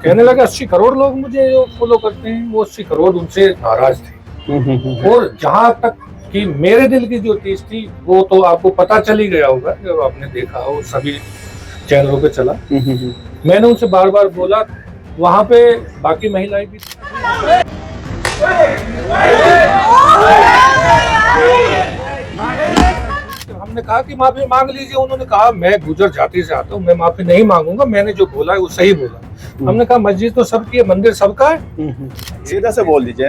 कहने लगे 80 करोड़ लोग मुझे जो फॉलो करते हैं, वो 80 करोड़ उनसे नाराज थे। और जहां तक कि मेरे दिल की जो चीज थी, वो तो आपको पता चल ही गया होगा, जब आपने देखा हो सभी चैनलों पे चला। मैंने उनसे बार बार बोला, वहां पे बाकी महिलाएं भी थी। हमने कहा कि माफी मांग लीजिए। उन्होंने कहा मैं गुजर जाति से आता हूँ, मैं माफी नहीं मांगूंगा, मैंने जो बोला है वो सही बोला। हमने कहा मस्जिद तो सबकी है, मंदिर सबका है। सीधा से बोल दीजिए।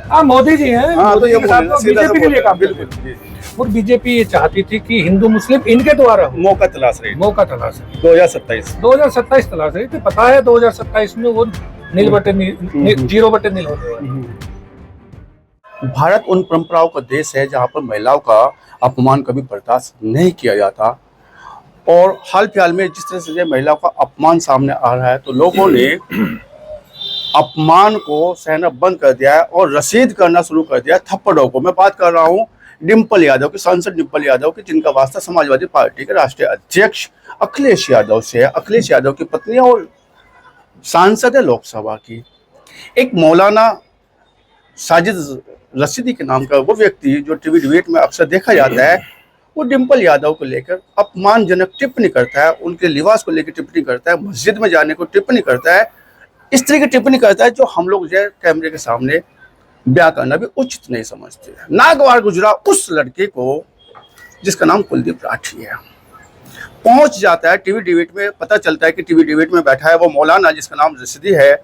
हाँ, मोदी जी हैं, हाँ, मोदी तो के साथ बीजेपी के लिए काम करते बिल्कुल। हैं। और बीजेपी ये चाहती थी कि हिंदू मुस्लिम इनके द्वारा हो। मौका तलाश रही मौका तलाश रही 2027 तलाश रही थी। पता है 2027 में वो नील बटे जीरो बटे नील होने वाला। भारत उन परंपराओं का देश है जहां पर महिलाओं का अपमान कभी बर्दाश्त नहीं किया जाता। और हाल फिलहाल में जिस तरह से महिलाओं का अपमान सामने आ रहा है, तो लोगों ने अपमान को सहना बंद कर दिया है और रसीद करना शुरू कर दिया है थप्पड़ों को। मैं बात कर रहा हूं डिम्पल यादव की, सांसद डिम्पल यादव की, जिनका वास्ता समाजवादी पार्टी के राष्ट्रीय अध्यक्ष अखिलेश यादव से है। अखिलेश यादव की पत्नी और सांसद है लोकसभा की। एक मौलाना साजिद रशीदी के नाम का वो व्यक्ति जो टीवी डिबेट में अक्सर देखा जाता है, वो डिम्पल यादव को लेकर अपमानजनक टिप्पणी करता है, उनके लिबास को लेकर टिप्पणी करता है, मस्जिद में जाने को टिप्पणी करता है, इस तरह की टिप्पणी करता है जो हम लोग जो है कैमरे के सामने ब्याह करना भी उचित नहीं समझते। नागवार गुजरा उस लड़के को जिसका नाम कुलदीप राठी है, पहुंच जाता है टीवी डिबेट में। पता चलता है कि टीवी डिबेट में बैठा है वो मौलाना जिसका नाम रशीदी है,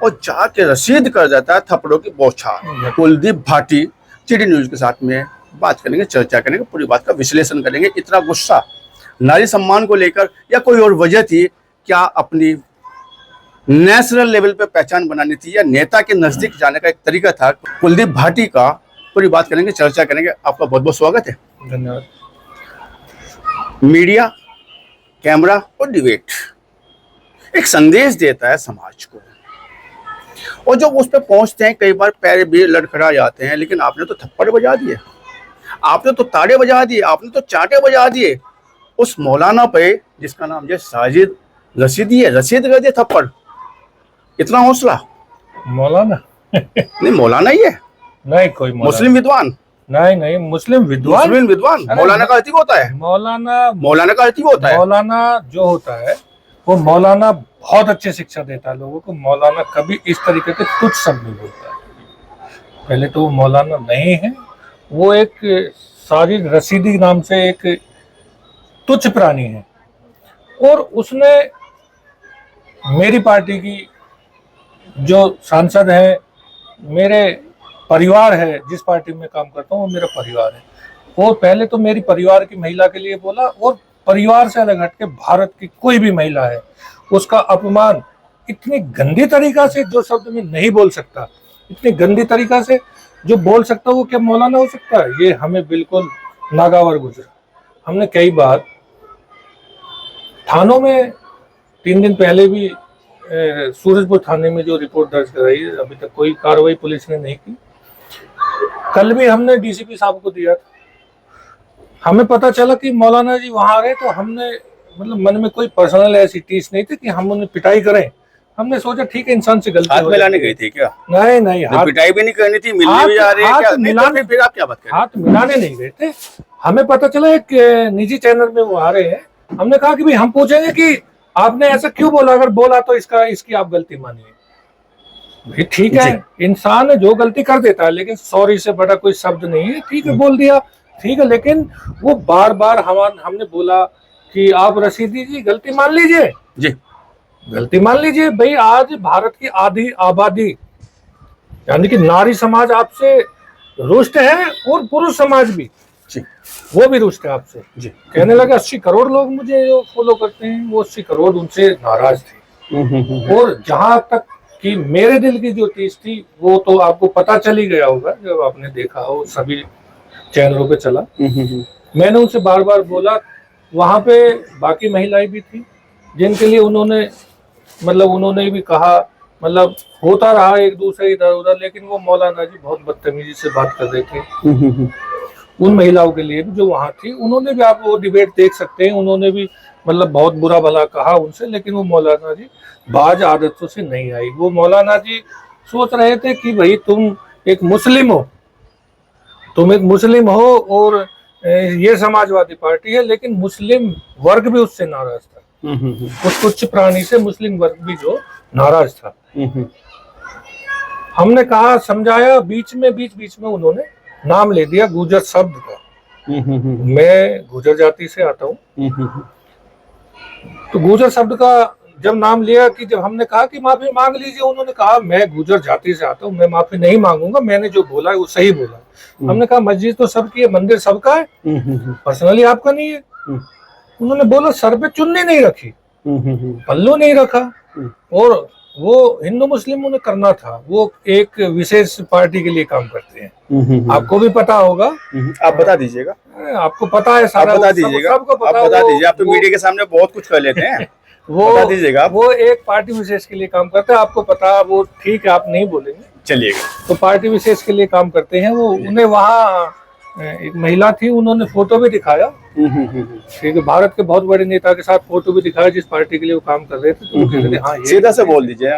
और जाके रसीद कर देता है थप्पड़ों की बौछार। कुलदीप भाटी टीडी न्यूज के साथ में बात करेंगे, चर्चा करेंगे, पूरी बात का विश्लेषण करेंगे। इतना गुस्सा नारी सम्मान को लेकर या कोई और वजह थी क्या? अपनी नेशनल लेवल पे पहचान बनानी थी या नेता के नजदीक जाने का एक तरीका था कुलदीप भाटी का? पूरी बात करेंगे, चर्चा करेंगे। आपका बहुत बहुत स्वागत है। धन्यवाद। मीडिया, कैमरा और डिबेट एक संदेश देता है समाज को, और जब उस पर पहुंचते हैं कई बार पैर भी लड़खड़ा जाते हैं। लेकिन आपने तो थप्पड़ बजा दिए, आपने तो ताड़े बजा दिए, आपने तो चांटे बजा दिए उस मौलाना पे जिसका नाम जो साजिद रशीदी है। रसीद कर दिए थप्पड़, इतना हौसला? मौलाना नहीं, मौलाना ही है, नहीं कोई मुस्लिम विद्वान नहीं मुस्लिम विद्वान। मौलाना का अर्थ होता है, मौलाना का अर्थ होता है। मौलाना जो होता है वो मौलाना बहुत अच्छी शिक्षा देता है लोगों को। मौलाना कभी इस तरीके के तुच्छ शब्द नहीं बोलता है। पहले तो वो मौलाना नहीं है, वो एक साजिद रशीदी नाम से एक तुच्छ प्राणी है। और उसने मेरी पार्टी की जो सांसद है, मेरे परिवार है, जिस पार्टी में काम करता हूँ वो मेरा परिवार है। और पहले तो मेरी परिवार की महिला के लिए बोला, और परिवार से अलग हटके भारत की कोई भी महिला है उसका अपमान इतनी गंदी तरीका से, जो शब्द में नहीं बोल सकता, इतनी गंदी तरीका से जो बोल सकता वो क्या मौलाना हो सकता है? ये हमें बिल्कुल नागावर गुजरा। हमने कई बार थानों में 3 दिन पहले भी सूरजपुर थाने में जो रिपोर्ट दर्ज कराई है, अभी तक कोई कार्रवाई पुलिस ने नहीं की। कल भी हमने डीसीपी साहब को दिया था। हमें पता चला कि मौलाना जी वहां आ रहे, तो हमने मतलब मन में कोई पर्सनल ऐसी टीस नहीं थी कि हम उन्हें पिटाई करें। हमने सोचा ठीक है, इंसान से गलती हाथ मिलाने गई थी क्या? नहीं, हाथ पिटाई भी नहीं करनी थी, मिलने भी जा रहे हैं क्या? मिलाने, फिर आप क्या बात कर रहे हैं? हाथ मिलाने नहीं गए थे। हमें पता चला एक निजी चैनल में वो आ रहे हैं। हमने कहा कि भाई हम पूछेंगे कि आपने ऐसा क्यों बोला, अगर बोला तो इसकी आप गलती मानिए। भाई ठीक है, इंसान जो गलती कर देता है, लेकिन सॉरी से बड़ा कोई शब्द नहीं है। ठीक है, बोल दिया, ठीक है। लेकिन वो बार बार हमने बोला कि आप रशीदी जी गलती मान लीजिए जी, गलती मान लीजिए। भाई आज भारत की आधी आबादी यानी कि नारी समाज आपसे रुष्ट है, और पुरुष समाज भी जी, वो भी रुष्ट है आपसे। जी। कहने लगे 80 करोड़ लोग मुझे जो फॉलो करते हैं, वो 80 करोड़ उनसे नाराज थे। और जहां तक कि मेरे दिल की जो चीज थी, वो तो आपको पता चल ही गया होगा, जब आपने देखा हो सभी चैनलों पे चला। मैंने उनसे बार बार बोला, वहां पे बाकी महिलाएं भी थी जिनके लिए उन्होंने भी कहा, मतलब होता रहा एक दूसरे इधर उधर। लेकिन वो मौलाना जी बहुत बदतमीजी से बात कर रहे थे उन महिलाओं के लिए भी जो वहां थी। उन्होंने भी, आप वो डिबेट देख सकते हैं, उन्होंने भी मतलब बहुत बुरा भला कहा उनसे, लेकिन वो मौलाना जी बाज आदतों से नहीं आई। वो मौलाना जी सोच रहे थे कि भाई तुम एक मुस्लिम हो, तुम एक मुस्लिम हो और ये समाजवादी पार्टी है, लेकिन मुस्लिम वर्ग भी उससे नाराज था। उस तुच्छ प्राणी से मुस्लिम वर्ग भी जो नाराज था। हमने कहा, समझाया, बीच में उन्होंने नाम ले दिया गुर्जर शब्द का। मैं गुर्जर जाति से आता हूँ, तो गुर्जर शब्द का जब नाम लिया, कि जब हमने कहा कि माफी मांग लीजिए, उन्होंने कहा मैं गुर्जर जाति से आता हूँ, मैं माफी नहीं मांगूंगा, मैंने जो बोला है वो सही बोला। हमने कहा मस्जिद तो सबकी है, मंदिर सबका है, पर्सनली आपका नहीं है। उन्होंने बोला सर पे चुन्नी नहीं रखी, पल्लू नहीं रखा, और वो हिंदू मुस्लिम उन्हें करना था, वो एक विशेष पार्टी के लिए काम करते हैं। आपको भी पता होगा, आप बता दीजिएगा, आपको पता है सारा, आप बता दीजिएगा, सबको आप पता। बता दीजिए, आप तो मीडिया के सामने बहुत कुछ कर लेते हैं। वो बता दीजिएगा आप। वो एक पार्टी विशेष के लिए काम करते हैं, आपको पता, वो ठीक है, आप नहीं बोलेंगे, चलिएगा। तो पार्टी विशेष के लिए काम करते हैं वो। उन्हें वहाँ एक महिला थी, उन्होंने फोटो भी दिखाया, ठीक है, भारत के बहुत बड़े नेता के साथ फोटो भी दिखाया जिस पार्टी के लिए वो काम कर रहे थे। तो वो कहते थे हाँ ये सीधा से बोल दीजिए।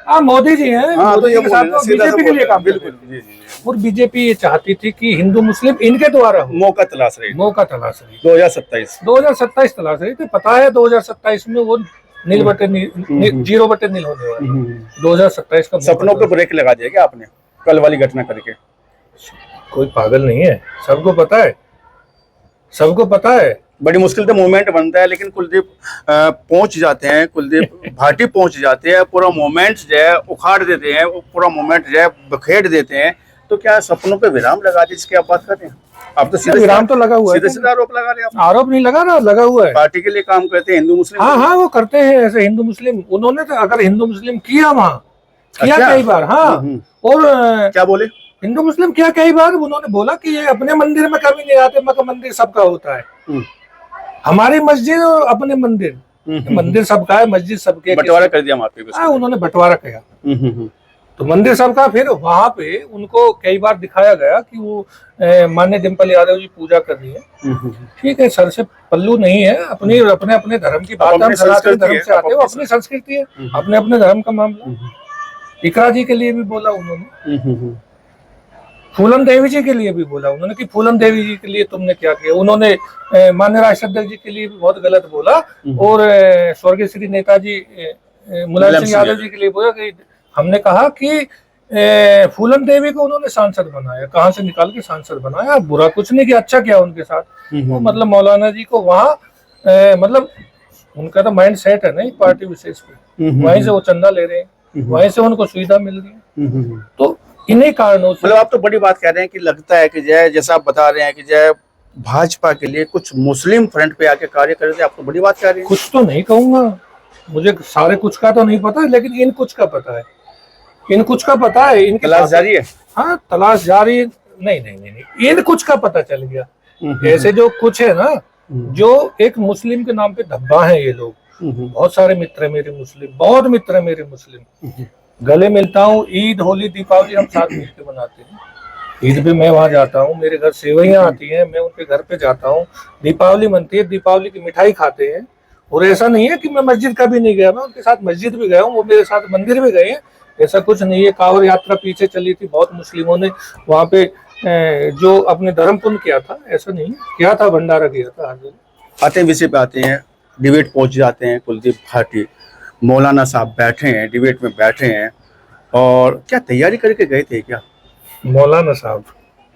हाँ मोदी जी हैं, हाँ, तो मोदी ये जी के साथ बोलना, सीधा से बीजेपी के लिए बोलना, काम कर रहे बिल्कुल, थे। जी, जी। और बीजेपी ये चाहती थी कि हिंदू मुस्लिम इनके द्वारा हो, मौका तलाश रही, मौका तलाश रही। 2027 तलाश रही थी। पता है 2027 में वो नील बटे नील, जीरो बटे नील होने वाला। 2027 का सपनों पे ब्रेक लगा दिया क्या आपने कल वाली घटना करके? कोई पागल नहीं है, सबको पता है, सबको पता है। बड़ी मुश्किल से मूवमेंट बनता है, लेकिन कुलदीप पहुंच जाते हैं, कुलदीप भाटी पहुंच जाते हैं, पूरा मूवमेंट जो है उखाड़ देते हैं, वो पूरा मूवमेंट जो है बखेड़ देते हैं। तो क्या सपनों पे विराम लगा दी, जिसकी आप बात करते हैं? आप तो सीधे विराम तो लगा हुआ है, सीधा आरोप लगा रहे हैं। आरोप नहीं लगा रहा, लगा हुआ है। पार्टी के लिए काम करते हैं हिंदू मुस्लिम। हाँ हाँ, वो करते हैं ऐसे हिंदू मुस्लिम। उन्होंने तो अगर हिंदू मुस्लिम किया वहाँ, किया अच्छा? कई बार। हाँ, और क्या बोले? हिंदू मुस्लिम किया कई बार। उन्होंने बोला कि ये अपने मंदिर में कभी नहीं आते, मगर मंदिर सबका होता है। हमारी मस्जिद और अपने मंदिर, मंदिर सबका है, मस्जिद सबके। बंटवारा कर दिया माफी। हाँ, उन्होंने बंटवारा किया। तो मंदिर सबका। फिर वहां पे उनको कई बार दिखाया गया कि वो माननीय डिम्पल यादव जी पूजा कर रही है। ठीक है, सर से पल्लू नहीं है, अपने अपने धर्म की बात, हम सनातन धर्म से आते हैं, वो अपनी संस्कृति है, अपने अपने धर्म का मामला। इकरा जी के लिए भी बोला उन्होंने, फूलन देवी जी के लिए भी बोला उन्होंने कि फूलन देवी जी के लिए तुमने क्या किया। उन्होंने माननीय राष्ट्रपति जी के लिए भी बहुत गलत बोला, और स्वर्गीय श्री नेताजी मुलायम सिंह यादव जी के लिए बोला कि हमने कहा कि फूलन देवी को उन्होंने सांसद बनाया, कहाँ से निकाल के सांसद बनाया, बुरा कुछ नहीं किया, अच्छा किया उनके साथ। वो मतलब मौलाना जी को वहाँ मतलब उनका तो माइंड सेट है ना पार्टी विशेष पे, वहीं से वो चंदा ले रहे हैं, वहीं से उनको सुविधा मिल रही है। तो इन्हीं कारणों से, मतलब आप तो बड़ी बात कह रहे हैं कि लगता है कि जय, जैसा आप बता रहे हैं कि जय भाजपा के लिए कुछ मुस्लिम फ्रंट पे आके कार्य कर रहे थे, आप तो बड़ी बात कह रहे हैं। कुछ तो नहीं कहूंगा, मुझे सारे कुछ का तो नहीं पता, लेकिन इन कुछ का पता है, इन कुछ का पता है। इनकी तलाश जारी है। हाँ, तलाश जारी। नहीं, इन कुछ का पता चल गया। ऐसे जो कुछ है ना, जो एक मुस्लिम के नाम पे धब्बा है ये लोग। बहुत सारे मित्र है मेरे मुस्लिम, बहुत मित्र है मेरे मुस्लिम, गले मिलता हूँ। ईद, होली, दीपावली हम साथ मिलकर मनाते हैं। ईद पे मैं वहाँ जाता हूँ, मेरे घर सेवइयाँ आती हैं, मैं उनके घर पे जाता हूँ। दीपावली मनती है, दीपावली की मिठाई खाते हैं। और ऐसा नहीं है कि मैं मस्जिद कभी नहीं गया, मैं उनके साथ मस्जिद भी गया हूँ, वो मेरे साथ मंदिर भी गए हैं। ऐसा कुछ नहीं है। कांवड़ यात्रा पीछे चली थी, बहुत मुस्लिमों ने वहाँ पे जो अपने धर्म पुण्य किया था, ऐसा नहीं किया था, भंडारा किया था हर जगह। आते विषय पे आते हैं, डिबेट पहुंच जाते हैं। कुलदीप भाटी मौलाना साहब बैठे हैं, डिबेट में बैठे हैं, और क्या तैयारी करके गए थे क्या मौलाना साहब?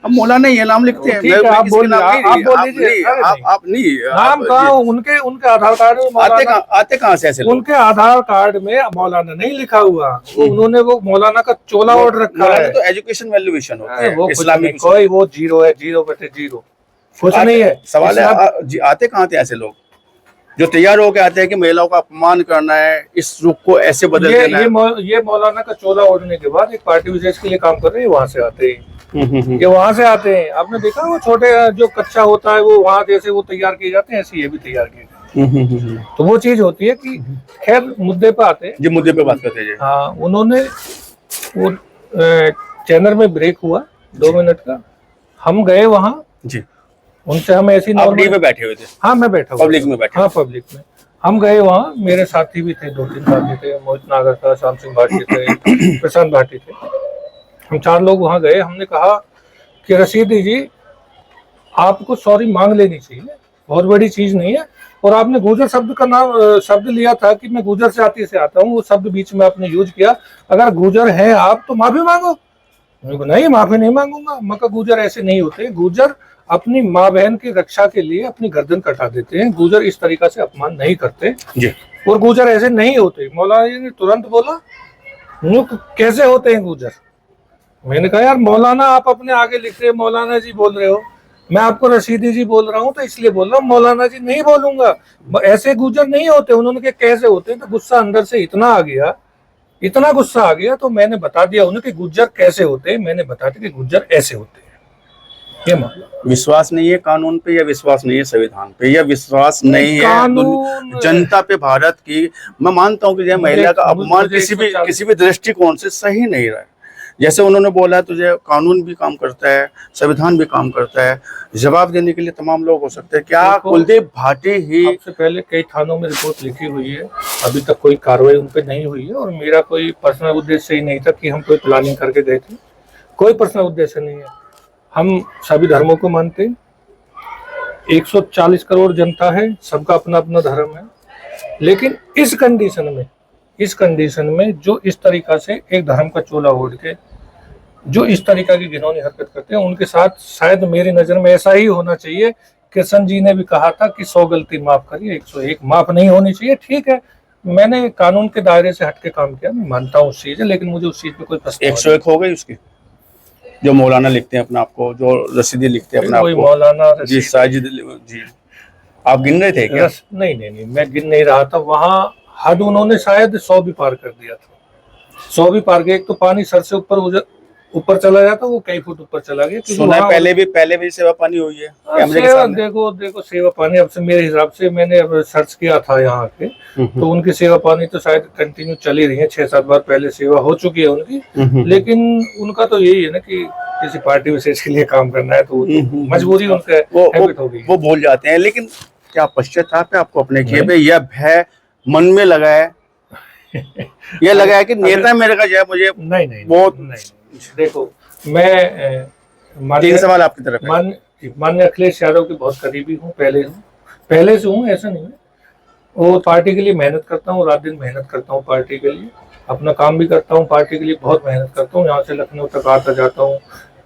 अब मौलाना ये नाम लिखते हैं, आप बोल लीजिए। आप नहीं नाम कहाँ, उनके आधार कार्ड में आते कहाँ से ऐसे लोग? उनके आधार कार्ड में मौलाना नहीं लिखा हुआ, उन्होंने वो मौलाना का चोला ओढ़ रखा है। तो एजुकेशन वैल्यूएशन होता है, वो इस्लामिक कोई, वो जीरो है, 0/0 कुछ नहीं है। सवाल है आते कहाँ थे ऐसे लोग जो तैयार होकर आते हैं कि महिलाओं का अपमान करना है, इस रुख को ऐसे बदल देना है? ये मौलाना का चोला ओढ़ने के बाद एक पार्टी विशेष के लिए काम कर रहे हैं, वहां से आते हैं। ये वहां से आते हैं। आपने देखा वो छोटे जो कच्चा होता है, वो वहां जैसे वो तैयार किए जाते हैं, ऐसे ये भी तैयार किए जाते हैं। तो वो चीज होती है कि खैर मुद्दे पे आते हैं। जी, मुद्दे पे बात करते हैं। हाँ, उन्होंने वो चैनल में ब्रेक हुआ 2 मिनट का, हम गए वहां जी, उनसे हम ऐसी आप डी में बैठे हुए थे? हाँ, मैं बैठा हुआ, पब्लिक में बैठे? हाँ, पब्लिक में। हम गए वहाँ, मेरे साथी भी थे, 2-3 साथी थे, मोहित नागर था, श्याम सिंह भाटी थे, प्रशांत भाटी थे। हम 4 लोग वहाँ गए। हमने कहा कि रशीदी जी, आपको सॉरी मांग लेनी चाहिए, बहुत बड़ी चीज नहीं है। और आपने गुर्जर शब्द का नाम शब्द लिया था कि मैं गुर्जर जाति से आता हूँ, वो शब्द बीच में आपने यूज किया। अगर गुर्जर हैं आप तो माफी मांगो। नहीं, माफी नहीं मांगूंगा। मैं कहा गुर्जर ऐसे नहीं होते, गुर्जर अपनी माँ बहन की रक्षा के लिए अपनी गर्दन कटा देते हैं, गुर्जर इस तरीका से अपमान नहीं करते जी। और गुर्जर ऐसे नहीं होते। मौलाना जी ने तुरंत बोला, कैसे होते हैं गुर्जर? मैंने कहा यार मौलाना आप अपने आगे लिख रहे, मौलाना जी बोल रहे हो, मैं आपको रशीदी जी बोल रहा हूँ तो इसलिए बोल रहा हूँ, मौलाना जी नहीं बोलूंगा। ऐसे गुर्जर नहीं होते। उन्होंने कहा कैसे होते हैं? तो गुस्सा अंदर से इतना आ गया, इतना गुस्सा आ गया, तो मैंने बता दिया उन्हें कि गुर्जर कैसे होते हैं। मैंने बता दिया कि गुर्जर ऐसे होते हैं। ये मामला विश्वास नहीं है कानून पे, या विश्वास नहीं है संविधान पे, या विश्वास नहीं है कानून जनता पे भारत की। मैं मानता हूँ कि यह महिला का अपमान किसी भी दृष्टिकोण से सही नहीं रहा है। जैसे उन्होंने बोला, तुझे कानून भी काम करता है, संविधान भी काम करता है, जवाब देने के लिए तमाम लोग हो सकते हैं। क्या कुलदीप भाटी ही सबसे पहले कई थानों में रिपोर्ट लिखी हुई है, अभी तक कोई कार्रवाई उन पर नहीं हुई है। और मेरा कोई पर्सनल उद्देश्य ही नहीं था कि हम कोई प्लानिंग करके गए थे, कोई पर्सनल उद्देश्य नहीं है। हम सभी धर्मों को मानते हैं, 140 करोड़ जनता है, सबका अपना अपना धर्म है। लेकिन इस कंडीशन में जो इस तरीका से एक धर्म का चोला ओढ़ के जो इस तरीका की घिनौनी हरकत करते हैं, उनके साथ शायद मेरी नजर में ऐसा ही होना चाहिए। कृष्ण जी ने भी कहा था कि 100 गलती माफ करिए, 101 माफ नहीं होनी चाहिए। ठीक है, मैंने कानून के दायरे से हटके काम किया, मैं मानता हूँ उस चीज है, लेकिन मुझे उस चीज पे कोई पछतावा 101 हो गई उसकी, जो मौलाना लिखते हैं अपने आप को, जो रसीदी लिखते हैं अपने आप को, मौलाना जी साजिद जी, आप गिन रहे थे क्या? नहीं, मैं गिन नहीं रहा था। वहां हद उन्होंने शायद 100 भी पार कर दिया था, 100 भी पार गया। एक तो पानी सर से ऊपर चला जाता, वो कई फुट ऊपर चला गया। सुना है पहले भी सेवा पानी हुई है कैमरे के सामने। देखो सेवा पानी, अब से मेरे हिसाब से मैंने अब सर्च किया था यहाँ के, तो उनकी सेवा पानी तो शायद कंटिन्यू चली रही है। 6-7 बार पहले सेवा हो चुकी है उनकी। लेकिन उनका तो यही है ना कि किसी पार्टी विशेष के लिए काम करना है, तो मजबूरी उनका हैबिट हो गई, वो भूल जाते हैं। लेकिन क्या पश्चाताप है आपको अपने किए पे? यह भय मन में लगा है, यह लगा है कि नेता मेरे का जाए मुझे नहीं वो देखो, मैं तीन सवाल आपकी तरफ है। माननीय अखिलेश यादव के बहुत करीबी हूँ, पहले से हूँ, ऐसा नहीं है। वो पार्टी के लिए मेहनत करता हूँ, रात दिन मेहनत करता हूँ पार्टी के लिए, अपना काम भी करता हूँ पार्टी के लिए, बहुत मेहनत करता हूँ। यहाँ से लखनऊ तक आता जाता हूँ,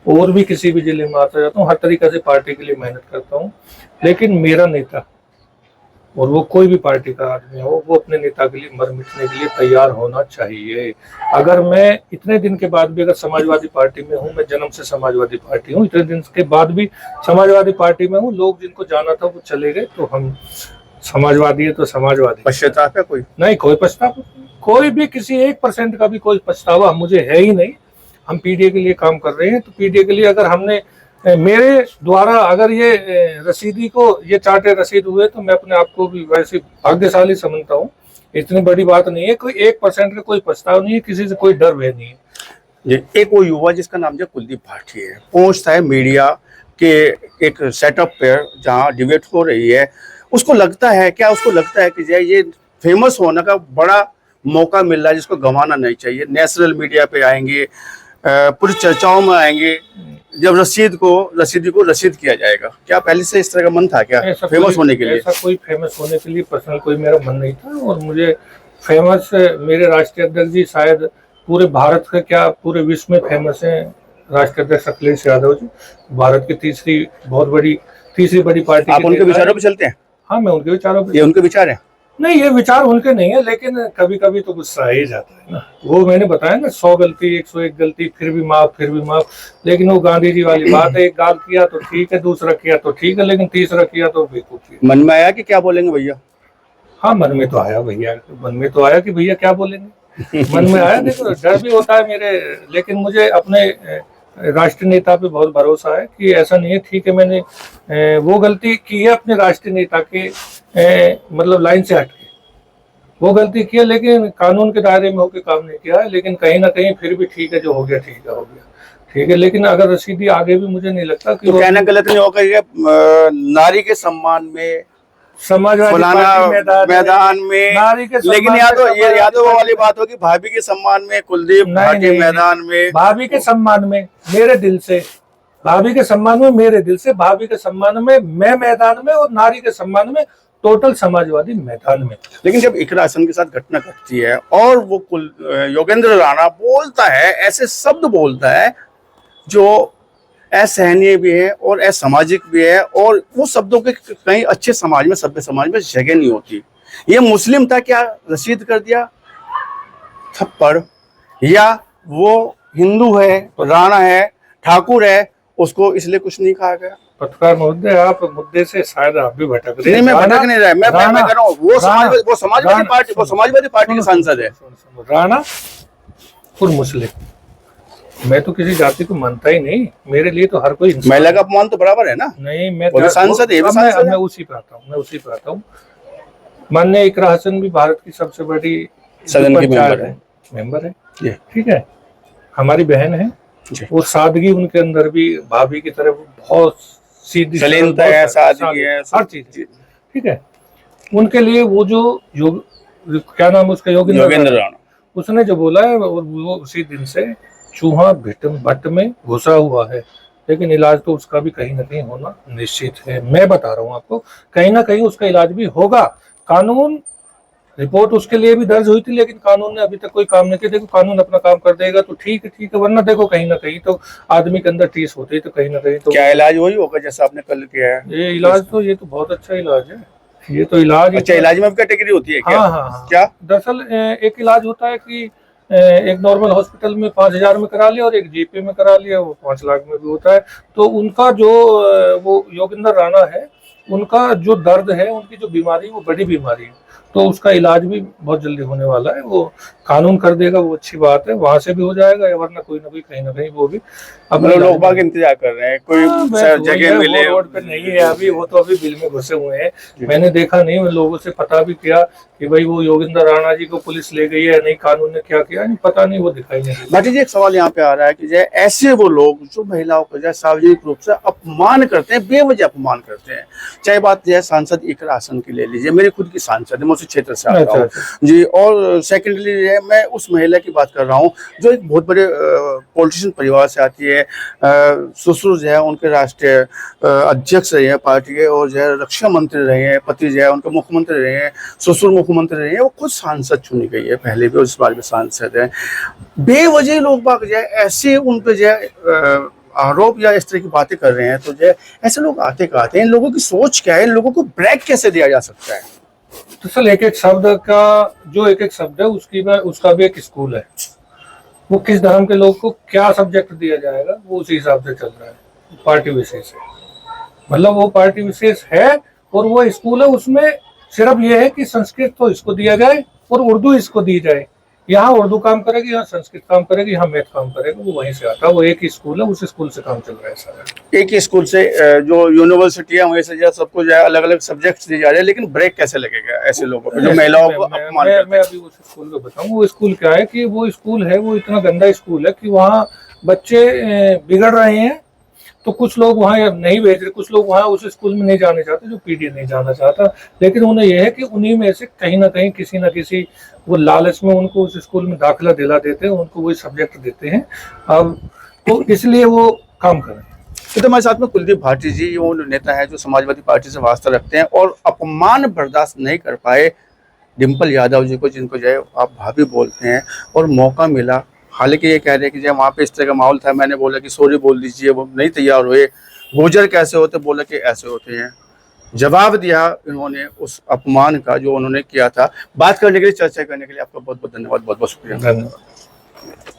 और भी किसी भी जिले में आता जाता हूँ, हर तरीके से पार्टी के लिए मेहनत करता हूँ। लेकिन मेरा नेता, और वो कोई भी पार्टी का आदमी हो, वो अपने नेता के लिए मर मिटने के लिए तैयार होना चाहिए। अगर मैं इतने दिन के बाद भी अगर समाजवादी पार्टी में हूँ, मैं जन्म से समाजवादी पार्टी हूँ, इतने दिन के बाद भी समाजवादी पार्टी में हूँ, लोग जिनको जाना था वो चले गए, तो हम समाजवादी है तो समाजवादी। पश्चाताप है कोई? नहीं, कोई पछतावा, कोई भी किसी 1% का भी कोई पछतावा मुझे है ही नहीं। हम पीडीए के लिए काम कर रहे हैं, तो पीडीए के लिए अगर हमने मेरे द्वारा अगर ये रसीदी को ये चार्टर रसीद हुए, तो मैं अपने आप को भी वैसे भाग्यशाली समझता हूँ। इतनी बड़ी बात नहीं है, कोई 1% का कोई पछतावा नहीं है, किसी से कोई डर भय नहीं है। एक वो युवा जिसका नाम जो कुलदीप भाटी है, पहुंचता है मीडिया के एक सेटअप पे जहाँ डिबेट हो रही है, उसको लगता है कि जो ये फेमस होने का बड़ा मौका मिल रहा है, जिसको गंवाना नहीं चाहिए। नेशनल मीडिया पे आएंगे, पूरी चर्चाओं में आएंगे, जब रसीदी को रसीद किया जाएगा। क्या पहले से इस तरह का मन था क्या फेमस होने के लिए? ऐसा कोई फेमस होने के लिए पर्सनल कोई मेरा मन नहीं था। और मुझे फेमस, मेरे राष्ट्रीय अध्यक्ष जी शायद पूरे भारत का क्या पूरे विश्व में फेमस है। राष्ट्रीय अध्यक्ष अखिलेश यादव जी भारत की तीसरी बड़ी पार्टी। आप उनके विचारों पे चलते हैं? हाँ, मैं उनके विचारों पे। ये उनके विचार है? नहीं, ये विचार उनके नहीं है, लेकिन कभी कभी तो गुस्सा आ ही जाता है ना। वो मैंने बताया ना, 100 गलती 101 गलती, फिर भी माफ। लेकिन वो गांधी जी वाली बात है, एक गाल किया तो ठीक है, दूसरा किया तो ठीक है, लेकिन तीसरा किया तो बेवकूफी। मन में आया कि क्या बोलेंगे भैया? हाँ, मन में तो आया कि भैया क्या बोलेंगे। मन में आया। देखो, डर भी होता है मेरे, लेकिन मुझे अपने राष्ट्रीय नेता पे बहुत भरोसा है कि ऐसा नहीं है। ठीक है, मैंने वो गलती की है अपने राष्ट्रीय नेता के मतलब लाइन से हटके वो गलती की है, लेकिन कानून के दायरे में होकर काम नहीं किया है। लेकिन कहीं ना कहीं फिर भी ठीक है, जो हो गया ठीक है। लेकिन अगर रसीदी आगे भी मुझे नहीं लगता कि तो कहना गलत नहीं होगा, नारी के सम्मान में समाजवादी फलाना पार्टी मैदान में, नारी के लेकिन सम्मान में समाजवादी यादव पार्टी- वाली बात होगी भाभी के सम्मान में कुलदीप नहीं, भाटी नहीं, मैदान में। भाभी के सम्मान में मेरे दिल से, भाभी के सम्मान में मेरे दिल से, भाभी के सम्मान में मैं मैदान में, और नारी के सम्मान में टोटल समाजवादी मैदान में। लेकिन जब इकरा हसन के साथ घटना घटती है और वो योगेंद्र राणा बोलता है, ऐसे शब्द बोलता है जो असहनीय भी है और असामाजिक भी है, और वो शब्दों के कहीं अच्छे समाज में, सभ्य समाज में जगह नहीं होती। ये मुस्लिम था क्या, रसीद कर दिया थप्पड़, या वो हिंदू है, राणा है, ठाकुर है, उसको इसलिए कुछ नहीं कहा गया। पत्रकार महोदय, आप मुद्दे से शायद आप भी भटक रहे हैं। नहीं, मैं भटक नहीं रहा, मैं कह रहा हूँ वो समाजवादी पार्टी के सांसद है। राणा और मुस्लिम, मैं तो किसी जाति को मानता ही नहीं, मेरे लिए तो हर कोई इंसान महिला का अपमान तो बराबर है ना। नहीं, मैं वो भी सांसद है, ये भी अब सांसद है। मैं उसी पे आता हूँ। माननीय इकरा हसन भी भारत की सबसे बड़ी सदन की मेंबर है, ये ठीक है, हमारी बहन है। जी। वो सादगी उनके अंदर भी भाभी की तरफ बहुत सीधी शालीनता है, सादगी है, हर चीज, ठीक है। उनके लिए वो जो क्या नाम है उसका, योगेंद्र राणा, उसने जो बोला है वो उसी दिन से चूहा भट्ट में घुसा हुआ है। लेकिन इलाज तो उसका भी कहीं ना कहीं होना निश्चित है। मैं बता रहा हूँ आपको, कहीं ना कहीं उसका इलाज भी होगा। कानून, रिपोर्ट उसके लिए भी दर्ज हुई थी, लेकिन कानून ने अभी तक कोई काम नहीं किया। देखो, कानून अपना काम कर देगा तो ठीक है, वरना देखो कहीं ना कहीं तो आदमी के अंदर टीस होती है, तो कहीं ना कहीं तो क्या इलाज वही होगा जैसा आपने कल किया है? ये इलाज तो, ये तो बहुत अच्छा इलाज है। ये तो इलाज, अच्छा, इलाज में भी कैटेगरी होती है क्या? हाँ। क्या? दरअसल एक इलाज होता है कि एक नॉर्मल हॉस्पिटल में 5,000 में करा लिया, और एक जीपी में करा लिया, वो 5 लाख में भी होता है। तो उनका जो वो योगेंद्र राणा है, उनका जो दर्द है, उनकी जो बीमारी है, वो बड़ी बीमारी है, तो उसका इलाज भी बहुत जल्दी होने वाला है। वो कानून कर देगा, वो अच्छी बात है, वहां से भी हो जाएगा, या वरना कोई ना कोई कहीं ना कहीं वो भी अपने लोग बाग इंतजार कर रहे हैं, कोई जगह मिले। रोड पे नहीं है अभी, वो तो अभी बिल में घुसे हुए हैं। मैंने देखा नहीं, मैं लोगों से पता भी किया कि भाई वो योगेंद्र राणा जी को पुलिस ले गई है, नहीं कानून ने क्या किया, नहीं पता, नहीं, वो दिखाई नहीं। भाटी जी, एक सवाल यहाँ पे आ रहा है कि जैसे ऐसे वो लोग जो महिलाओं को जैसे सार्वजनिक रूप से अपमान करते हैं, बेवजह अपमान करते हैं, चाहे बात जो है सांसद इकरा हसन की ले लीजिए, मेरी खुद की सांसद है, मैं उसी क्षेत्र से आ रहा हूँ जी। और सेकेंडली मैं उस महिला की बात कर रहा हूँ जो एक बहुत बड़े पॉलिटिशियन परिवार से आती है। ससुर जो है उनके राष्ट्रीय अध्यक्ष रहे हैं पार्टी के, और जो है रक्षा मंत्री रहे हैं, पति जो है उनके मुख्यमंत्री रहे हैं, ससुर मुख्यमंत्री रहे हैं, वो खुद सांसद चुनी गई है पहले भी, और इस बार भी सांसद है। बेवजह लोग बाग जो है ऐसे उन पे जो है आरोप या इस तरह की बातें कर रहे हैं, तो जो है ऐसे लोग आते कहते हैं, इन लोगों की सोच क्या है, इन लोगों को ब्रेक कैसे दिया जा सकता है? तो सर, एक एक शब्द का जो एक एक शब्द है, उसका भी एक स्कूल है। वो किस धर्म के लोग को क्या सब्जेक्ट दिया जाएगा, वो उसी हिसाब से चल रहा है। पार्टी विशेष है, मतलब वो पार्टी विशेष है, और वो स्कूल है, उसमें सिर्फ ये है कि संस्कृत तो इसको दिया जाए और उर्दू इसको दी जाए। यहाँ उर्दू काम करेगी, यहाँ संस्कृत काम करेगी, यहाँ मैथ काम करेगा, वो वहीं से आता है। वो एक ही स्कूल है, उस स्कूल से काम चल रहा है सारा। एक ही स्कूल से जो यूनिवर्सिटी है वहीं से जो सबको जो है अलग अलग सब्जेक्ट्स दिए जा रहे हैं, लेकिन ब्रेक कैसे लगेगा ऐसे लोगों को जो महिलाओं को अपमान करते हैं? मैं अभी उस स्कूल को बताऊँ। वो स्कूल क्या है कि वो स्कूल है, वो इतना गंदा स्कूल है कि वहाँ बच्चे बिगड़ रहे हैं, तो कुछ लोग वहाँ नहीं भेज रहे, कुछ लोग वहाँ उस स्कूल में नहीं जाने चाहते, जो पीडी नहीं जाना चाहता। लेकिन उन्हें यह है कि उन्हीं में से कहीं ना कहीं किसी ना किसी वो लालच में उनको उस स्कूल में दाखिला दिला देते हैं, उनको वही सब्जेक्ट देते हैं। अब तो इसलिए वो काम कर रहे हैं। तो हमारे साथ में कुलदीप भाटी जी, वो नेता है जो समाजवादी पार्टी से वास्ता रखते हैं और अपमान बर्दाश्त नहीं कर पाए डिम्पल यादव जी को, जिनको जो है आप भाभी बोलते हैं, और मौका मिला। हालांकि ये कह रहे हैं कि जब वहाँ पे इस तरह का माहौल था, मैंने बोला कि सॉरी बोल दीजिए, वो नहीं तैयार हुए। गुर्जर कैसे होते, बोला कि ऐसे होते हैं। जवाब दिया इन्होंने उस अपमान का जो उन्होंने किया था। बात करने के लिए, चर्चा करने के लिए आपका बहुत बहुत धन्यवाद, बहुत बहुत शुक्रिया। धन्यवाद।